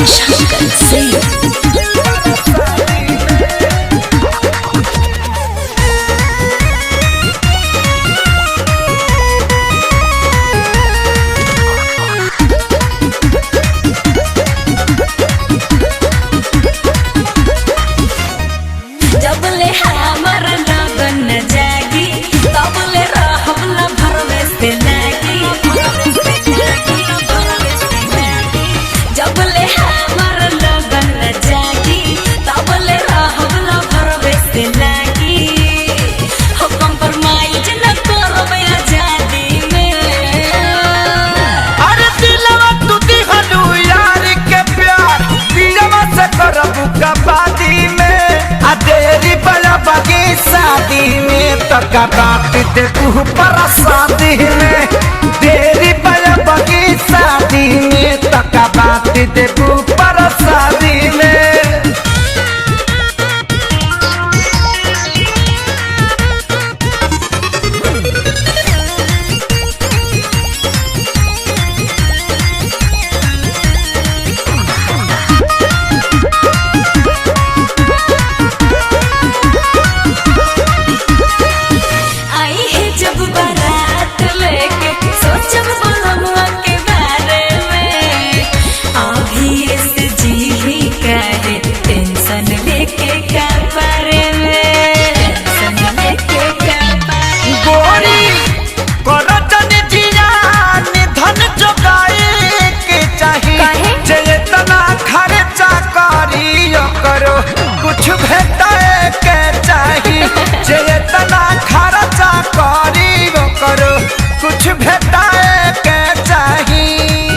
शंकर सिंह। जबले हमर लगन न जागी तबले रहला भरवे से लागी। जबले हमर लगन न जागी तबले रहला भरवे से लागी। हो कंप्रोमाइज न करबे आजादी में। अरे दिलवा तू दिहलू यार के प्यार दिलवा से करबू कबादी में। तेरी बड़ा बगी शादी में तका बात देखू पर शादी में। तेरी बड़ा बगी शादी में तका बात देखू पर शादी में। कुछ भेटाए के चाहिए जेतना खर्चा करी वो करो। कुछ भेटाए के चाहिए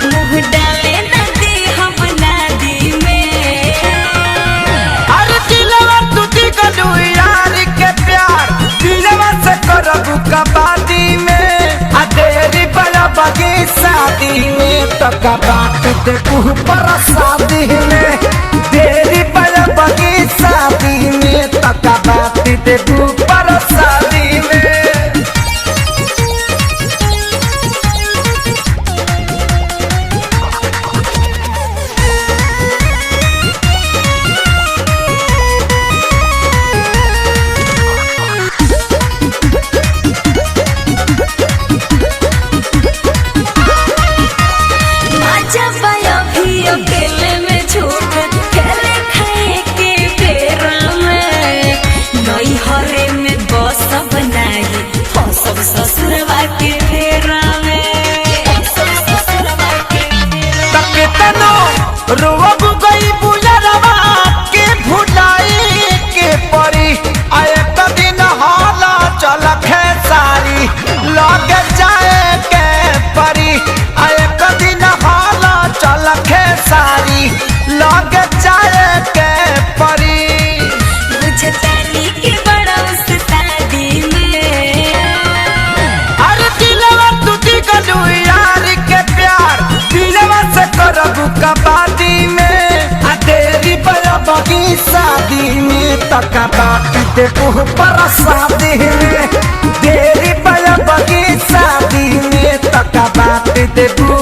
मुँह डाले नदी हम नदी में। अरे दिलवा तू दिगलू यार के प्यार दिलवा से करबू कबादी में। आ तेरी बड़ा बगी शादी में तका बात देखू पर शादी में। तेरी बड़ा बगी शादी में तका बात देखू पर शादी में। अकेले में झूठ खेले खाए के बेरा में। नई हरे में बस बनाई सब ससुरवा के फेरा में। तनो रोब गई बुलरवा के भुलाई के परी। आए दिन हाला चल खेसारी लग जाए के परी। आए दिन हाला चल खेसारी लग जाए के परी। बुझतानी के बड़ा उस्तादी में। अरे दिलवा तू दिगलू यार के प्यार दिलवा से करबू कबादी में। आ तेरी बड़ा बगी शादी में तका बात देखू पर शादी में। तेरी बड़ा बगी शादी में तका बात देखू